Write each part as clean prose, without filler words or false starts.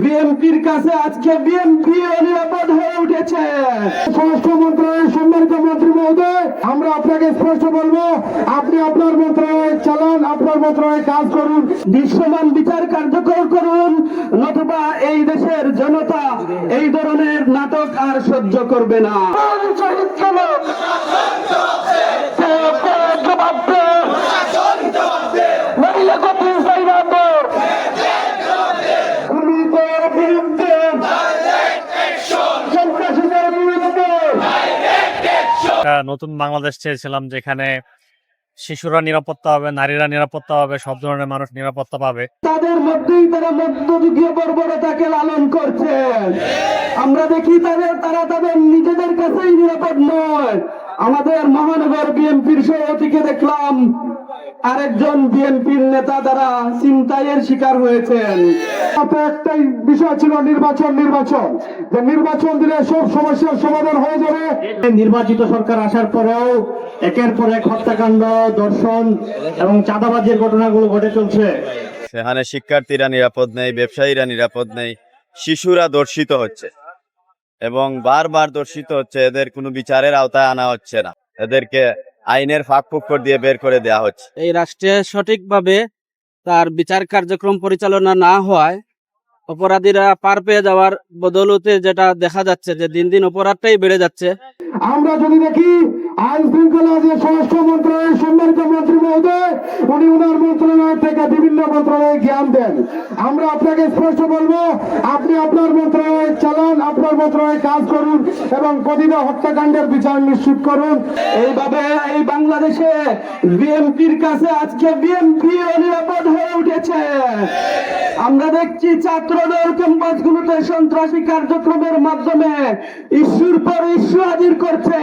বিএনপির কাছে আজকে বিএনপি নিরাপদ হয়ে উঠেছে। স্বরাষ্ট্র মন্ত্রণালয়ের সম্মানিত মন্ত্রী মহোদয়, আমরা আপনাকে স্পষ্ট বলবো, আপনি আপনার মন্ত্রণালয় চালান, আপনার মন্ত্রণালয়ে কাজ করুন, দৃশ্যমান বিচার কার্যকর করুন, নতুবা এই দেশের জনতা এই ধরনের নাটক আর সহ্য করবে না। নতুন বাংলাদেশ চেয়েছিলাম, যেখানে শিশুরা নিরাপত্তা পাবে, নারীরা নিরাপত্তা পাবে, সব ধরনের মানুষ নিরাপত্তা পাবে। তাদের মধ্যেই তারা মধ্যযুগীয় বর্বরতাকে লালন করছে। আমরা দেখি তারা তাদের নিজেদের কাছেই নিরাপদ নয়। আমাদের মহানগর বিএনপির সভাপতিকে দেখলাম আরেকজন বিএনপির নেতা দ্বারা ছিনতাইয়ের শিকার হয়েছেন। একটাই বিষয় ছিল নির্বাচন, যে নির্বাচন দিলে সব সমস্যার সমাধান হয়ে যাবে। নির্বাচিত সরকার আসার পরেও একের পর এক হত্যাকাণ্ড, ধর্ষণ এবং চাঁদাবাজির ঘটনাগুলো ঘটে চলছে। সেখানে শিক্ষার্থীরা নিরাপদ নেই, ব্যবসায়ীরা নিরাপদ নেই, শিশুরা ধর্ষিত হচ্ছে এবং বারবার ধর্ষিত হচ্ছে। এদের কোনো বিচারের আওতায় আনা হচ্ছে না, এদেরকে আইনের ফাঁক ফোকর দিয়ে বের করে দেওয়া হচ্ছে। এই রাষ্ট্রে সঠিকভাবে তার বিচার কার্যক্রম পরিচালনা না হওয়ায় অপরাধীরা পার পেয়ে যাওয়ার বদৌলতে যেটা দেখা যাচ্ছে যে দিন দিন অপরাধটাই বেড়ে যাচ্ছে। আমরা যদি দেখি আইন শৃঙ্খলা যে স্বরাষ্ট্র মন্ত্রণালয়ের সম্মানিত মন্ত্রী মহোদয়, উনি ওনার মন্ত্রণালয় থেকে বিভিন্ন মন্ত্রণালয়ে জ্ঞান দেন। আমরা আপনাকে স্পষ্ট বলবো, আপনি আপনার মন্ত্রণালয় চালান, আপনার মন্ত্রণালয়ে কাজ করুন এবং প্রতিটা হত্যাকাণ্ডের বিচার নিশ্চিত করুন। এইভাবে এই বাংলাদেশে বিএনপির কাছে আজকে বিএনপি নিরাপদ হয়ে উঠেছে। আমরা দেখছি ছাত্রদল ক্যাম্পাসগুলোতে সন্ত্রাসী কার্যক্রমের মাধ্যমে ইস্যুর পর ইস্যু হাজির করছে,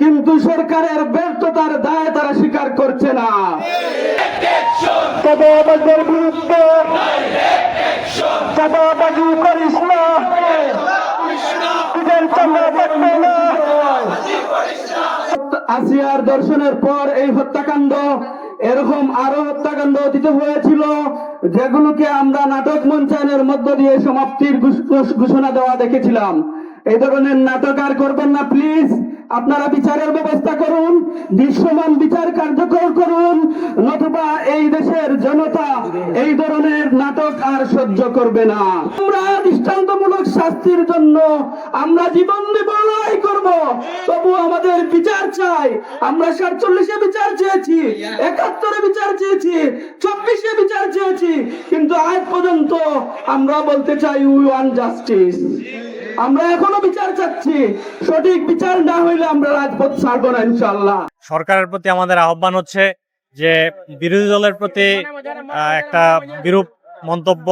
কিন্তু সরকারের ব্যর্থতার দায় তারা স্বীকার করছে না। চাঁদাবাজদের বিরুদ্ধে চাঁদাবাজি করিস না, আসিয়ার দর্শনের পর এই হত্যাকাণ্ড, এরকম আরো হত্যাকাণ্ড অতীতে হয়েছিল, যেগুলোকে আমরা নাটক মঞ্চায়নের মধ্য দিয়ে সমাপ্তির ঘোষণা দেওয়া দেখেছিলাম। এই ধরনের নাটক আর করবেন না প্লিজ। আপনারা বিচারের ব্যবস্থা করুন, দৃশ্যমান বিচার কার্যকর করুন, নতুবা এই দেশের জনতা এই ধরনের নাটক আর সহ্য করবে না। আমরা দৃষ্টান্তমূলক শাস্তির জন্য আমরা জীবন দিব, লড়াই করব, তবু আমাদের বিচার চাই। আমরা 47-এ বিচার চেয়েছি, 71-এ বিচার চেয়েছি, 24-এ বিচার চেয়েছি, কিন্তু আজ পর্যন্ত আমরা বলতে চাই উই ওয়ান্ট জাস্টিস। আমরা এখনো বিচার চাচ্ছি। সঠিক বিচার না হইলে আমরা রাজপথ ছাড়বো না ইনশাআল্লাহ। সরকারের প্রতি আমাদের আহ্বান হচ্ছে যে বিরোধী দলের প্রতি একটা বিরূপ মন্তব্য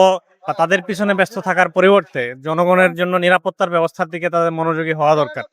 বা তাদের পিছনে ব্যস্ত থাকার পরিবর্তে জনগণের জন্য নিরাপত্তার ব্যবস্থার দিকে তাদের মনোযোগী হওয়া দরকার।